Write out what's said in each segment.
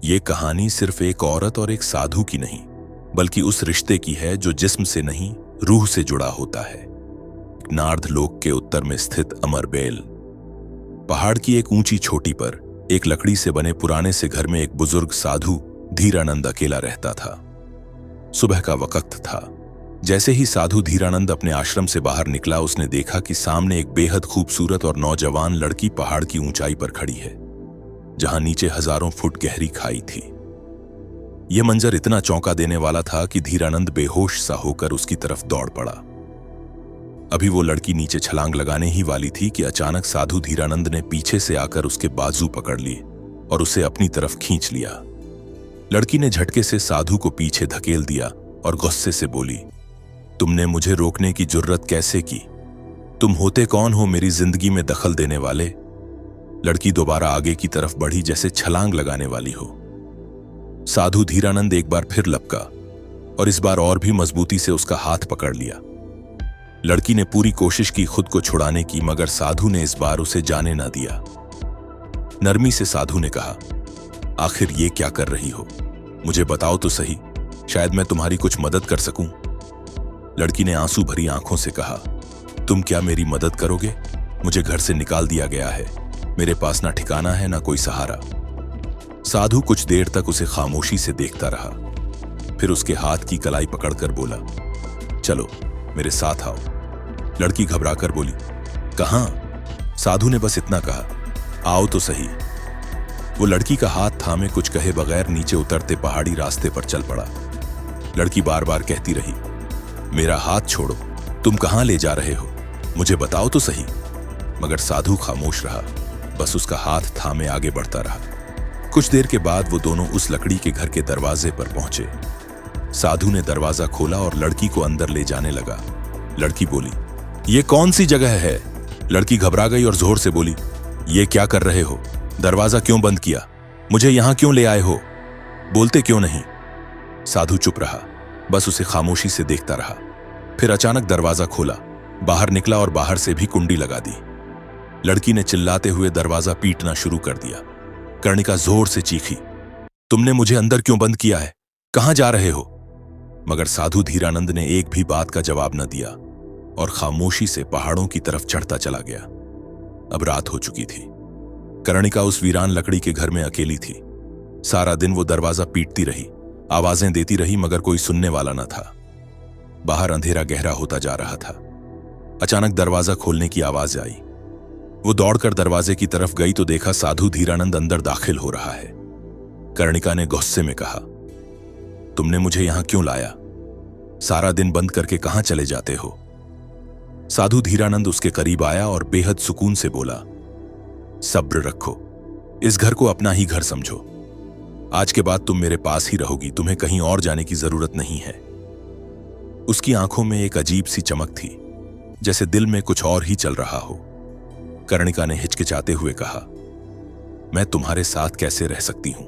ये कहानी सिर्फ एक औरत और एक साधु की नहीं, बल्कि उस रिश्ते की है जो जिस्म से नहीं, रूह से जुड़ा होता है। नार्थ लोक के उत्तर में स्थित अमरबेल पहाड़ की एक ऊंची चोटी पर एक लकड़ी से बने पुराने से घर में एक बुजुर्ग साधु धीरानंद अकेला रहता था। सुबह का वक्त था। जैसे ही साधु धीरानंद अपने आश्रम से बाहर निकला, उसने देखा कि सामने एक बेहद खूबसूरत और नौजवान लड़की पहाड़ की ऊंचाई पर खड़ी है, जहां नीचे हजारों फुट गहरी खाई थी। यह मंजर इतना चौंका देने वाला था कि धीरानंद बेहोश सा होकर उसकी तरफ दौड़ पड़ा। अभी वो लड़की नीचे छलांग लगाने ही वाली थी कि अचानक साधु धीरानंद ने पीछे से आकर उसके बाजू पकड़ लिए और उसे अपनी तरफ खींच लिया। लड़की ने झटके से साधु को पीछे धकेल दिया और गुस्से से बोली, तुमने मुझे रोकने की जुर्रत कैसे की? तुम होते कौन हो मेरी जिंदगी में दखल देने वाले? लड़की दोबारा आगे की तरफ बढ़ी जैसे छलांग लगाने वाली हो। साधु धीरानंद एक बार फिर लपका और इस बार और भी मजबूती से उसका हाथ पकड़ लिया। लड़की ने पूरी कोशिश की खुद को छुड़ाने की, मगर साधु ने इस बार उसे जाने ना दिया। नरमी से साधु ने कहा, आखिर ये क्या कर रही हो? मुझे बताओ तो सही, शायद मैं तुम्हारी कुछ मदद कर सकूं। लड़की ने आंसू भरी आंखों से कहा, तुम क्या मेरी मदद करोगे? मुझे घर से निकाल दिया गया है, मेरे पास ना ठिकाना है ना कोई सहारा। साधु कुछ देर तक उसे खामोशी से देखता रहा, फिर उसके हाथ की कलाई पकड़कर बोला, चलो मेरे साथ आओ। लड़की घबराकर बोली, कहां? साधु ने बस इतना कहा, आओ तो सही। वो लड़की का हाथ थामे कुछ कहे बगैर नीचे उतरते पहाड़ी रास्ते पर चल पड़ा। लड़की बार बार कहती रही, मेरा हाथ छोड़ो, तुम कहां ले जा रहे हो? मुझे बताओ तो सही। मगर साधु खामोश रहा, बस उसका हाथ थामे आगे बढ़ता रहा। कुछ देर के बाद वो दोनों उस लकड़ी के घर के दरवाजे पर पहुंचे। साधु ने दरवाजा खोला और लड़की को अंदर ले जाने लगा। लड़की बोली, ये कौन सी जगह है? लड़की घबरा गई और जोर से बोली, ये क्या कर रहे हो? दरवाजा क्यों बंद किया? मुझे यहां क्यों ले आए हो? बोलते क्यों नहीं? साधु चुप रहा, बस उसे खामोशी से देखता रहा। फिर अचानक दरवाजा खोला, बाहर निकला और बाहर से भी कुंडी लगा दी। लड़की ने चिल्लाते हुए दरवाजा पीटना शुरू कर दिया। कर्णिका जोर से चीखी, तुमने मुझे अंदर क्यों बंद किया है? कहां जा रहे हो? मगर साधु धीरानंद ने एक भी बात का जवाब न दिया और खामोशी से पहाड़ों की तरफ चढ़ता चला गया। अब रात हो चुकी थी। कर्णिका उस वीरान लकड़ी के घर में अकेली थी। सारा दिन वो दरवाजा पीटती रही, आवाजें देती रही, मगर कोई सुनने वाला न था। बाहर अंधेरा गहरा होता जा रहा था। अचानक दरवाजा खोलने की आवाज आई। वो दौड़कर दरवाजे की तरफ गई तो देखा साधु धीरानंद अंदर दाखिल हो रहा है। कर्णिका ने गुस्से में कहा, तुमने मुझे यहां क्यों लाया? सारा दिन बंद करके कहां चले जाते हो? साधु धीरानंद उसके करीब आया और बेहद सुकून से बोला, सब्र रखो, इस घर को अपना ही घर समझो। आज के बाद तुम मेरे पास ही रहोगी, तुम्हें कहीं और जाने की जरूरत नहीं है। उसकी आंखों में एक अजीब सी चमक थी, जैसे दिल में कुछ और ही चल रहा हो। कर्णिका ने हिचकिचाते हुए कहा, मैं तुम्हारे साथ कैसे रह सकती हूं?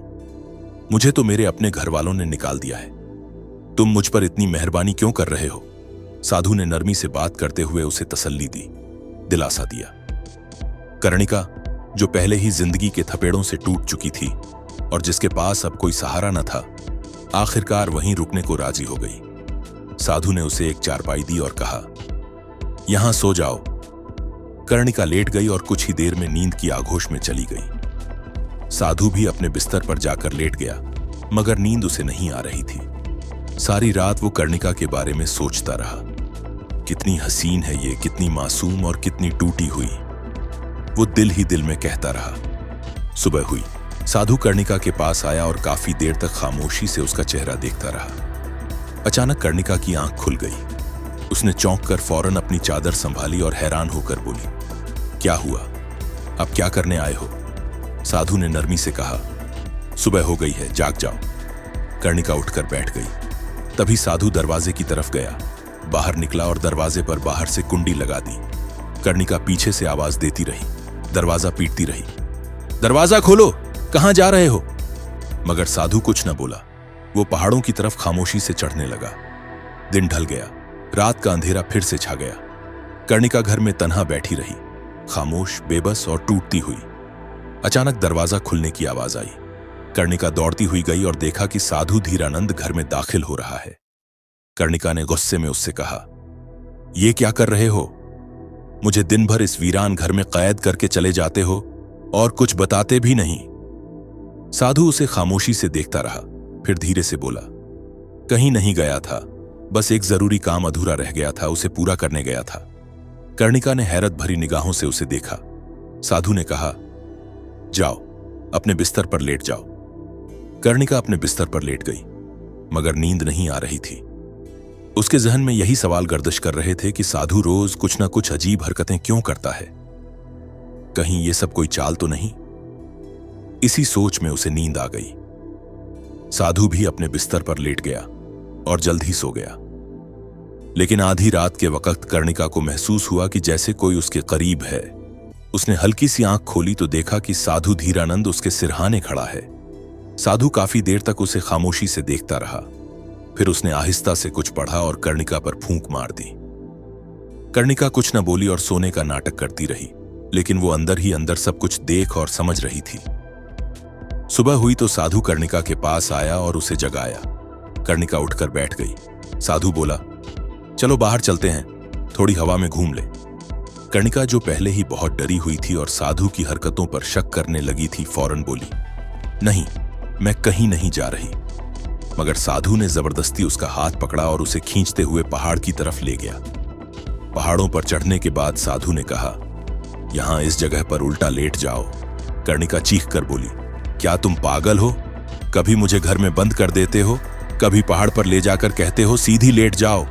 मुझे तो मेरे अपने घर वालों ने निकाल दिया है। तुम मुझ पर इतनी मेहरबानी क्यों कर रहे हो? साधु ने नरमी से बात करते हुए उसे तसल्ली दी, दिलासा दिया। कर्णिका, जो पहले ही जिंदगी के थपेड़ों से टूट चुकी थी और जिसके पास अब कोई सहारा न था, आखिरकार वहीं रुकने को राजी हो गई। साधु ने उसे एक चारपाई दी और कहा, यहां सो जाओ। कर्णिका लेट गई और कुछ ही देर में नींद की आगोश में चली गई। साधु भी अपने बिस्तर पर जाकर लेट गया, मगर नींद उसे नहीं आ रही थी। सारी रात वो कर्णिका के बारे में सोचता रहा। कितनी हसीन है ये, कितनी मासूम और कितनी टूटी हुई। वो दिल ही दिल में कहता रहा। सुबह हुई। साधु कर्णिका के पास आया और काफी देर तक खामोशी से उसका चेहरा देखता रहा। अचानक कर्णिका की आंख खुल गई। उसने चौंक कर फौरन अपनी चादर संभाली और हैरान होकर बोली, क्या हुआ? अब क्या करने आए हो? साधु ने नरमी से कहा, सुबह हो गई है, जाग जाओ। कर्णिका उठकर बैठ गई। तभी साधु दरवाजे की तरफ गया, बाहर निकला और दरवाजे पर बाहर से कुंडी लगा दी। कर्णिका पीछे से आवाज देती रही, दरवाजा पीटती रही, दरवाजा खोलो, कहां जा रहे हो? मगर साधु कुछ न बोला। वो पहाड़ों की तरफ खामोशी से चढ़ने लगा। दिन ढल गया, रात का अंधेरा फिर से छा गया। कर्णिका घर में तन्हा बैठी रही, खामोश, बेबस और टूटती हुई। अचानक दरवाजा खुलने की आवाज आई। कर्णिका दौड़ती हुई गई और देखा कि साधु धीरानंद घर में दाखिल हो रहा है। कर्णिका ने गुस्से में उससे कहा, ये क्या कर रहे हो? मुझे दिन भर इस वीरान घर में कैद करके चले जाते हो और कुछ बताते भी नहीं। साधु उसे खामोशी से देखता रहा, फिर धीरे से बोला, कहीं नहीं गया था, बस एक जरूरी काम अधूरा रह गया था, उसे पूरा करने गया था। कर्णिका ने हैरत भरी निगाहों से उसे देखा। साधु ने कहा, जाओ अपने बिस्तर पर लेट जाओ। कर्णिका अपने बिस्तर पर लेट गई, मगर नींद नहीं आ रही थी। उसके जहन में यही सवाल गर्दिश कर रहे थे कि साधु रोज कुछ ना कुछ अजीब हरकतें क्यों करता है, कहीं ये सब कोई चाल तो नहीं। इसी सोच में उसे नींद आ गई। साधु भी अपने बिस्तर पर लेट गया और जल्द ही सो गया। लेकिन आधी रात के वक्त कर्णिका को महसूस हुआ कि जैसे कोई उसके करीब है। उसने हल्की सी आंख खोली तो देखा कि साधु धीरानंद उसके सिरहाने खड़ा है। साधु काफी देर तक उसे खामोशी से देखता रहा, फिर उसने आहिस्ता से कुछ पढ़ा और कर्णिका पर फूंक मार दी। कर्णिका कुछ न बोली और सोने का नाटक करती रही, लेकिन वो अंदर ही अंदर सब कुछ देख और समझ रही थी। सुबह हुई तो साधु कर्णिका के पास आया और उसे जगाया। कर्णिका उठकर बैठ गई। साधु बोला, चलो बाहर चलते हैं, थोड़ी हवा में घूम ले। कर्णिका जो पहले ही बहुत डरी हुई थी और साधु की हरकतों पर शक करने लगी थी, फौरन बोली, नहीं, मैं कहीं नहीं जा रही। मगर साधु ने जबरदस्ती उसका हाथ पकड़ा और उसे खींचते हुए पहाड़ की तरफ ले गया। पहाड़ों पर चढ़ने के बाद साधु ने कहा, यहां इस जगह पर उल्टा लेट जाओ। कर्णिका चीख कर बोली, क्या तुम पागल हो? कभी मुझे घर में बंद कर देते हो, कभी पहाड़ पर ले जाकर कहते हो सीधी लेट जाओ,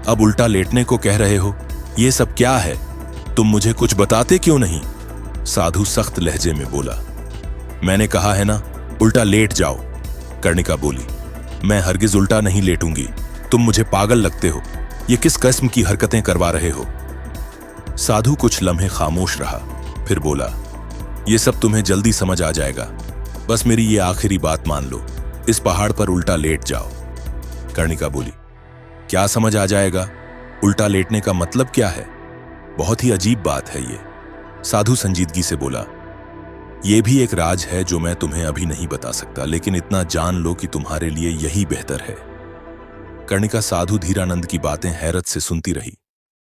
अब उल्टा लेटने को कह रहे हो। ये सब क्या है? तुम मुझे कुछ बताते क्यों नहीं? साधु सख्त लहजे में बोला, मैंने कहा है ना, उल्टा लेट जाओ। कर्णिका बोली, मैं हरगिज उल्टा नहीं लेटूंगी, तुम मुझे पागल लगते हो, ये किस किस्म की हरकतें करवा रहे हो? साधु कुछ लम्हे खामोश रहा, फिर बोला, ये सब तुम्हें जल्दी समझ आ जाएगा, बस मेरी ये आखिरी बात मान लो, इस पहाड़ पर उल्टा लेट जाओ। कर्णिका बोली, क्या समझ आ जाएगा? उल्टा लेटने का मतलब क्या है? बहुत ही अजीब बात है ये। साधु संजीदगी से बोला, यह भी एक राज है जो मैं तुम्हें अभी नहीं बता सकता, लेकिन इतना जान लो कि तुम्हारे लिए यही बेहतर है। कर्णिका साधु धीरानंद की बातें हैरत से सुनती रही,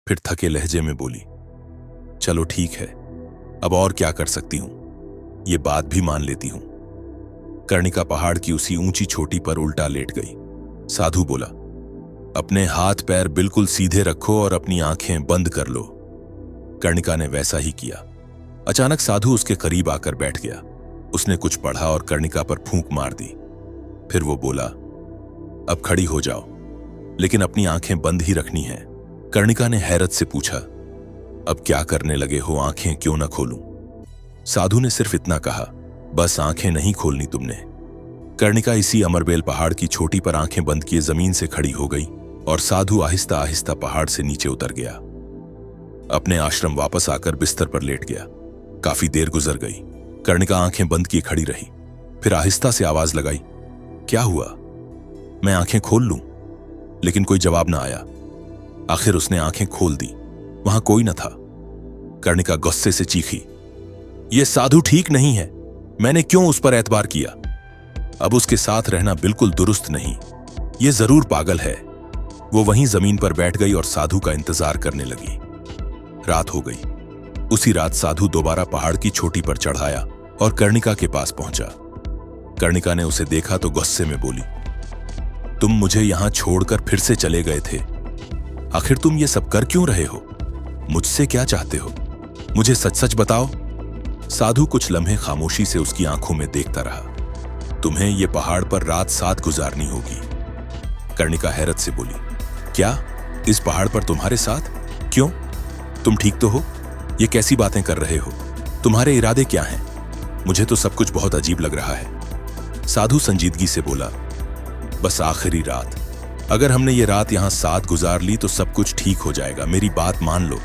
फिर थके लहजे में बोली, चलो ठीक है, अब और क्या कर सकती हूं, ये बात भी मान लेती हूं। कर्णिका पहाड़ की उसी ऊंची चोटी पर उल्टा लेट गई। साधु बोला, अपने हाथ पैर बिल्कुल सीधे रखो और अपनी आंखें बंद कर लो। कर्णिका ने वैसा ही किया। अचानक साधु उसके करीब आकर बैठ गया। उसने कुछ पढ़ा और कर्णिका पर फूंक मार दी। फिर वो बोला, अब खड़ी हो जाओ, लेकिन अपनी आंखें बंद ही रखनी है। कर्णिका ने हैरत से पूछा, अब क्या करने लगे हो, आंखें क्यों न खोलूं? साधु ने सिर्फ इतना कहा, बस आंखें नहीं खोलनी तुमने। कर्णिका इसी अमरबेल पहाड़ की चोटी पर आंखें बंद किए जमीन से खड़ी हो गई और साधु आहिस्ता आहिस्ता पहाड़ से नीचे उतर गया। अपने आश्रम वापस आकर बिस्तर पर लेट गया। काफी देर गुजर गई। कर्णिका आंखें बंद किए खड़ी रही, फिर आहिस्ता से आवाज लगाई, क्या हुआ? मैं आंखें खोल लूं? लेकिन कोई जवाब ना आया। आखिर उसने आंखें खोल दी। वहां कोई न था। कर्णिका गुस्से से चीखी, यह साधु ठीक नहीं है, मैंने क्यों उस पर एतबार किया? अब उसके साथ रहना बिल्कुल दुरुस्त नहीं, यह जरूर पागल है। वो वहीं जमीन पर बैठ गई और साधु का इंतजार करने लगी। रात हो गई। उसी रात साधु दोबारा पहाड़ की चोटी पर चढ़ाया और कर्णिका के पास पहुंचा। कर्णिका ने उसे देखा तो गुस्से में बोली, तुम मुझे यहां छोड़कर फिर से चले गए थे, आखिर तुम ये सब कर क्यों रहे हो? मुझसे क्या चाहते हो? मुझे सच सच बताओ। साधु कुछ लम्हे खामोशी से उसकी आंखों में देखता रहा। तुम्हें ये पहाड़ पर रात साथ गुजारनी होगी। कर्णिका हैरत से बोली, क्या इस पहाड़ पर तुम्हारे साथ? क्यों? तुम ठीक तो हो? ये कैसी बातें कर रहे हो? तुम्हारे इरादे क्या हैं? मुझे तो सब कुछ बहुत अजीब लग रहा है। साधु संजीदगी से बोला, बस आखिरी रात, अगर हमने ये रात यहां साथ गुजार ली तो सब कुछ ठीक हो जाएगा, मेरी बात मान लो।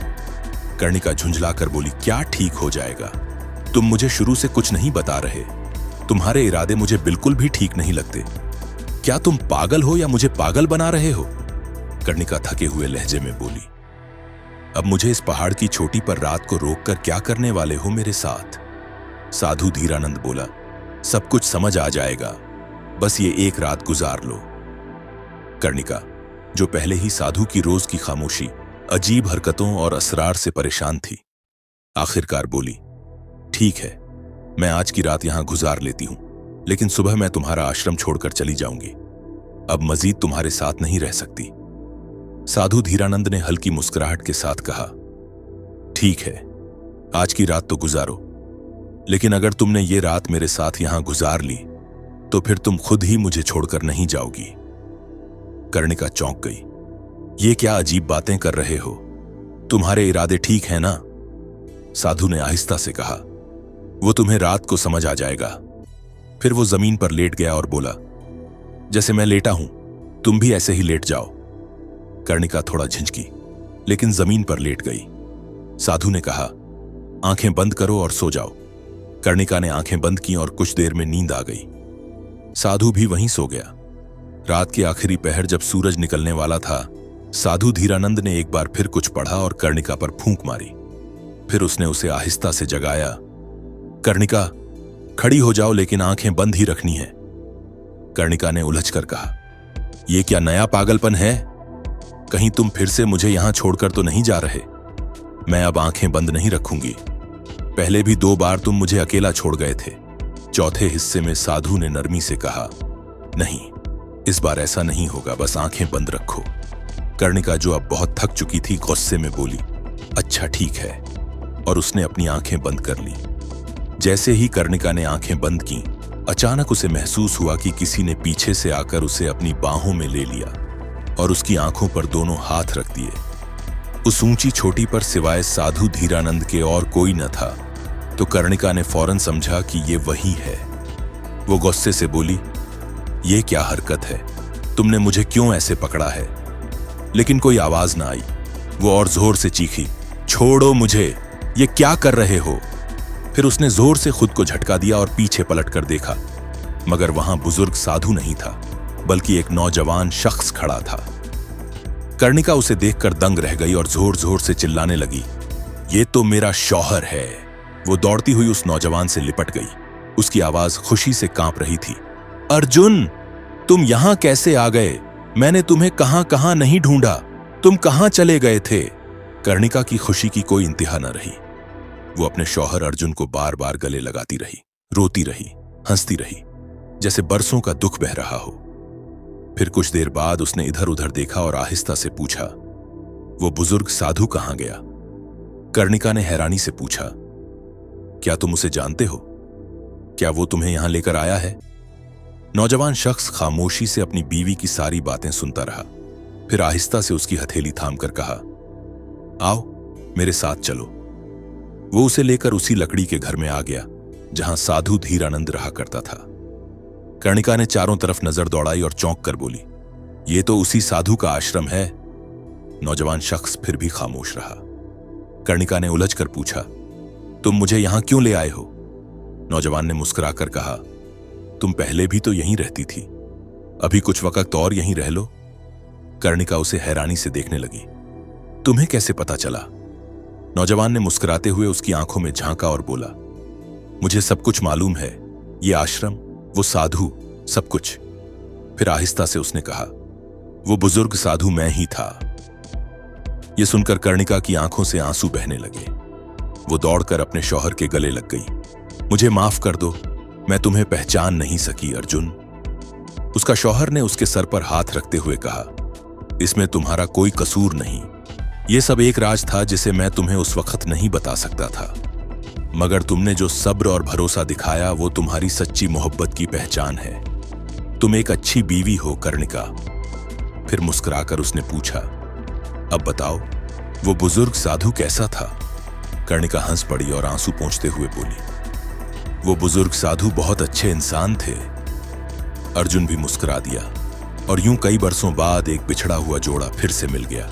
कर्णिका झुंझलाकर बोली, क्या ठीक हो जाएगा? तुम मुझे शुरू से कुछ नहीं बता रहे। तुम्हारे इरादे मुझे बिल्कुल भी ठीक नहीं लगते। क्या तुम पागल हो या मुझे पागल बना रहे हो? कर्णिका थके हुए लहजे में बोली, अब मुझे इस पहाड़ की चोटी पर रात को रोककर क्या करने वाले हो मेरे साथ? साधु धीरानंद बोला, सब कुछ समझ आ जाएगा, बस ये एक रात गुजार लो। कर्णिका, जो पहले ही साधु की रोज की खामोशी, अजीब हरकतों और असरार से परेशान थी, आखिरकार बोली, ठीक है, मैं आज की रात यहां गुजार लेती हूं, लेकिन सुबह मैं तुम्हारा आश्रम छोड़कर चली जाऊंगी। अब मजीद तुम्हारे साथ नहीं रह सकती। साधु धीरानंद ने हल्की मुस्कुराहट के साथ कहा, ठीक है, आज की रात तो गुजारो, लेकिन अगर तुमने ये रात मेरे साथ यहां गुजार ली तो फिर तुम खुद ही मुझे छोड़कर नहीं जाओगी। कर्णिका चौंक गई। ये क्या अजीब बातें कर रहे हो? तुम्हारे इरादे ठीक हैं ना? साधु ने आहिस्ता से कहा, वो तुम्हें रात को समझ आ जाएगा। फिर वो जमीन पर लेट गया और बोला, जैसे मैं लेटा हूं, तुम भी ऐसे ही लेट जाओ। कर्णिका थोड़ा झिझकी, लेकिन जमीन पर लेट गई। साधु ने कहा, आंखें बंद करो और सो जाओ। कर्णिका ने आंखें बंद की और कुछ देर में नींद आ गई। साधु भी वहीं सो गया। रात के आखिरी पहर जब सूरज निकलने वाला था, साधु धीरानंद ने एक बार फिर कुछ पढ़ा और कर्णिका पर फूंक मारी। फिर उसने उसे आहिस्ता से जगाया। कर्णिका, खड़ी हो जाओ, लेकिन आंखें बंद ही रखनी है। कर्णिका ने उलझकर कहा, यह क्या नया पागलपन है? कहीं तुम फिर से मुझे यहां छोड़कर तो नहीं जा रहे? मैं अब आंखें बंद नहीं रखूंगी। पहले भी 2 बार तुम मुझे अकेला छोड़ गए थे। चौथे हिस्से में साधु ने नरमी से कहा, नहीं, इस बार ऐसा नहीं होगा, बस आंखें बंद रखो। कर्णिका, जो अब बहुत थक चुकी थी, गुस्से में बोली, अच्छा ठीक है, और उसने अपनी आंखें बंद कर ली। जैसे ही कर्णिका ने आंखें बंद की, अचानक उसे महसूस हुआ कि किसी ने पीछे से आकर उसे अपनी बाहों में ले लिया और उसकी आंखों पर दोनों हाथ रख दिए। उस ऊंची छोटी पर सिवाय साधु धीरानंद के और कोई न था, तो कर्णिका ने फौरन समझा कि ये वही है। वो गुस्से से बोली, ये क्या हरकत है? तुमने मुझे क्यों ऐसे पकड़ा है? लेकिन कोई आवाज ना आई। वो और जोर से चीखी, छोड़ो मुझे, ये क्या कर रहे हो? फिर उसने जोर से खुद को झटका दिया और पीछे पलटकर देखा, मगर वहां बुजुर्ग साधु नहीं था, बल्कि एक नौजवान शख्स खड़ा था। कर्णिका उसे देखकर दंग रह गई और जोर जोर से चिल्लाने लगी, ये तो मेरा शौहर है। वो दौड़ती हुई उस नौजवान से लिपट गई। उसकी आवाज खुशी से कांप रही थी, अर्जुन, तुम यहां कैसे आ गए? मैंने तुम्हें कहां कहां नहीं ढूंढा, तुम कहां चले गए थे? कर्णिका की खुशी की कोई इंतहा न रही। वो अपने शौहर अर्जुन को बार बार गले लगाती रही, रोती रही, हंसती रही, जैसे बरसों का दुख बह रहा हो। फिर कुछ देर बाद उसने इधर उधर देखा और आहिस्ता से पूछा, वो बुजुर्ग साधु कहां गया? कर्णिका ने हैरानी से पूछा, क्या तुम उसे जानते हो? क्या वो तुम्हें यहां लेकर आया है? नौजवान शख्स खामोशी से अपनी बीवी की सारी बातें सुनता रहा। फिर आहिस्ता से उसकी हथेली थामकर कहा, आओ मेरे साथ चलो। वो उसे लेकर उसी लकड़ी के घर में आ गया जहां साधु धीरानंद रहा करता था। कर्णिका ने चारों तरफ नजर दौड़ाई और चौंक कर बोली, ये तो उसी साधु का आश्रम है। नौजवान शख्स फिर भी खामोश रहा। कर्णिका ने उलझकर पूछा, तुम मुझे यहां क्यों ले आए हो? नौजवान ने मुस्कुराकर कहा, तुम पहले भी तो यहीं रहती थी, अभी कुछ वक्त और यहीं रह लो। कर्णिका उसे हैरानी से देखने लगी। तुम्हें कैसे पता चला? नौजवान ने मुस्कुराते हुए उसकी आंखों में झांका और बोला, मुझे सब कुछ मालूम है, ये आश्रम, वो साधु, सब कुछ। फिर आहिस्ता से उसने कहा, वो बुजुर्ग साधु मैं ही था। यह सुनकर कर्णिका की आंखों से आंसू बहने लगे। वो दौड़कर अपने शौहर के गले लग गई। मुझे माफ कर दो, मैं तुम्हें पहचान नहीं सकी अर्जुन। उसका शौहर ने उसके सर पर हाथ रखते हुए कहा, इसमें तुम्हारा कोई कसूर नहीं। यह सब एक राज था जिसे मैं तुम्हें उस वक्त नहीं बता सकता था, मगर तुमने जो सब्र और भरोसा दिखाया वो तुम्हारी सच्ची मोहब्बत की पहचान है। तुम एक अच्छी बीवी हो कर्णिका। फिर मुस्कुराकर उसने पूछा, अब बताओ वो बुजुर्ग साधु कैसा था? कर्णिका हंस पड़ी और आंसू पोंछते हुए बोली, वो बुजुर्ग साधु बहुत अच्छे इंसान थे। अर्जुन भी मुस्कुरा दिया और यूं कई बरसों बाद एक बिछड़ा हुआ जोड़ा फिर से मिल गया।